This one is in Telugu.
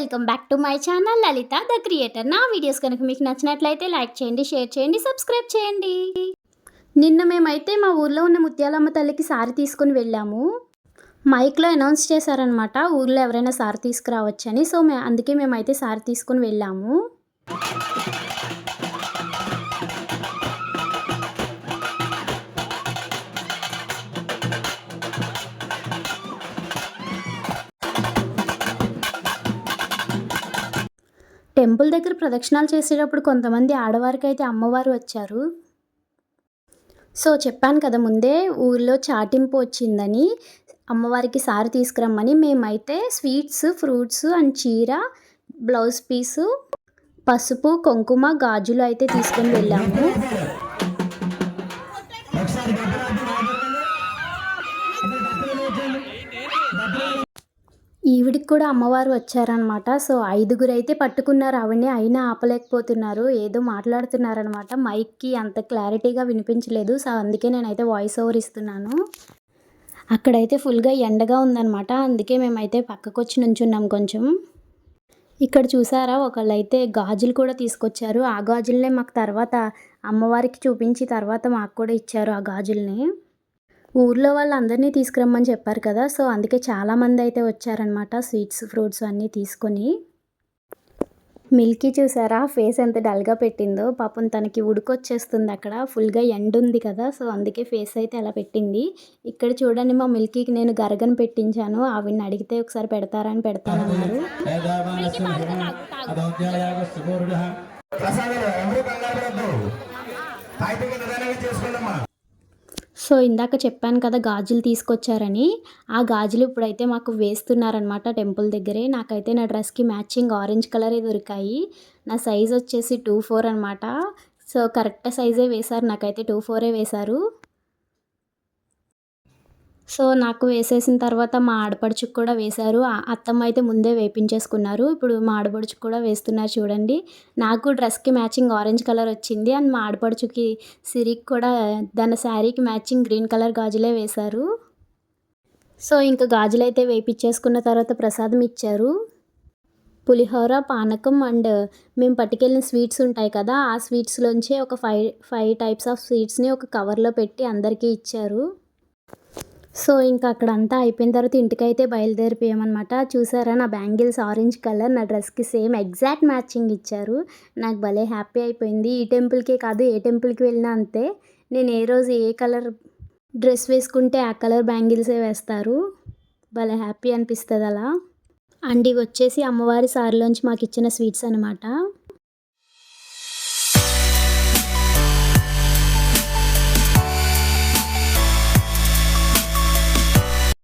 Welcome back to my channel Lalitha the creator. నా వీడియోస్ కనుక మీకు నచ్చినట్లయితే లైక్ చేయండి, షేర్ చేయండి, సబ్స్క్రైబ్ చేయండి. నిన్న మేమైతే మా ఊర్లో ఉన్న ముత్యాలమ్మ తల్లికి సారీ తీసుకుని వెళ్ళాము. మైక్లో అనౌన్స్ చేశారనమాట, ఊర్లో ఎవరైనా సారీ తీసుకురావచ్చని. సో అందుకే మేమైతే సారీ తీసుకుని వెళ్ళాము. టెంపుల్ దగ్గర ప్రదక్షిణాలు చేసేటప్పుడు కొంతమంది ఆడవారికి అయితే అమ్మవారు వచ్చారు. సో చెప్పాను కదా ముందే, ఊరిలో చాటింపు వచ్చిందని అమ్మవారికి సారీ తీసుకురమ్మని. మేమైతే స్వీట్స్, ఫ్రూట్స్ అండ్ చీర, బ్లౌజ్ పీసు, పసుపు, కుంకుమ, గాజులు అయితే తీసుకొని వెళ్ళాము. ఈవిడికి కూడా అమ్మవారు వచ్చారనమాట. సో 5గురు అయితే పట్టుకున్నారు ఆవిడని, అయినా ఆపలేకపోతున్నారు. ఏదో మాట్లాడుతున్నారనమాట. మైక్కి అంత క్లారిటీగా వినిపించలేదు. సో అందుకే నేనైతే వాయిస్ ఓవర్ ఇస్తున్నాను. అక్కడైతే ఫుల్గా ఎండగా ఉందనమాట. అందుకే మేమైతే పక్కకొచ్చి నుంచున్నాం కొంచెం. ఇక్కడ చూసారా, ఒకళ్ళైతే గాజులు కూడా తీసుకొచ్చారు. ఆ గాజులనే మాకు తర్వాత అమ్మవారికి చూపించి తర్వాత మాకు కూడా ఇచ్చారు ఆ గాజుల్ని. ఊర్లో వాళ్ళందరినీ తీసుకురమ్మని చెప్పారు కదా. సో అందుకే చాలామంది అయితే వచ్చారనమాట, స్వీట్స్, ఫ్రూట్స్ అన్నీ తీసుకొని. మిల్కీ చూసారా, ఫేస్ ఎంత డల్గా పెట్టిందో. పాపం తనకి ఉడుకొచ్చేస్తుంది, అక్కడ ఫుల్గా ఎండ ఉంది కదా. సో అందుకే ఫేస్ అయితే అలా పెట్టింది. ఇక్కడ చూడండి, మా మిల్కీకి నేను గరగను పెట్టించాను. ఆవిడని అడిగితే ఒకసారి పెడతారని పెడతానన్నారు. సో ఇందాక చెప్పాను కదా గాజులు తీసుకొచ్చారని. ఆ గాజులు ఇప్పుడైతే మాకు వేస్తున్నారనమాట టెంపుల్ దగ్గరే. నాకైతే నా డ్రెస్కి మ్యాచింగ్ ఆరెంజ్ కలరే దొరికాయి. నా సైజ్ వచ్చేసి 24 అనమాట. సో కరెక్ట్ సైజే వేశారు, నాకైతే 24 వేశారు. సో నాకు వేసేసిన తర్వాత మా ఆడపడుచుకు కూడా వేశారు. అత్తమ్మ అయితే ముందే వేపించేసుకున్నారు. ఇప్పుడు మా ఆడపడుచుకు కూడా వేస్తున్నారు చూడండి. నాకు డ్రెస్కి మ్యాచింగ్ ఆరెంజ్ కలర్ వచ్చింది. అండ్ మా ఆడపడుచుకి సిరికి కూడా దాని శారీకి మ్యాచింగ్ గ్రీన్ కలర్ గాజులే వేశారు. సో ఇంకా గాజులు అయితే వేపించేసుకున్న తర్వాత ప్రసాదం ఇచ్చారు. పులిహోర, పానకం అండ్ మేము పట్టుకెళ్ళిన స్వీట్స్ ఉంటాయి కదా, ఆ స్వీట్స్లోంచి ఒక ఫైవ్ టైప్స్ ఆఫ్ స్వీట్స్ని ఒక కవర్లో పెట్టి అందరికీ ఇచ్చారు. సో ఇంకా అక్కడ అంతా అయిపోయిన తర్వాత ఇంటికైతే బయలుదేరిపోయామన్నమాట. చూసారా, నా బ్యాంగిల్స్ ఆరెంజ్ కలర్ నా డ్రెస్కి సేమ్ ఎగ్జాక్ట్ మ్యాచింగ్ ఇచ్చారు. నాకు భలే హ్యాపీ అయిపోయింది. ఈ టెంపుల్కే కాదు, ఏ టెంపుల్కి వెళ్ళినా అంతే. నేను ఏ రోజు ఏ కలర్ డ్రెస్ వేసుకుంటే ఆ కలర్ బ్యాంగిల్సే వేస్తారు. భలే హ్యాపీ అనిపిస్తుంది అలా. అండ్ ఇవి వచ్చేసి అమ్మవారి సారిలోంచి మాకు ఇచ్చిన స్వీట్స్ అనమాట.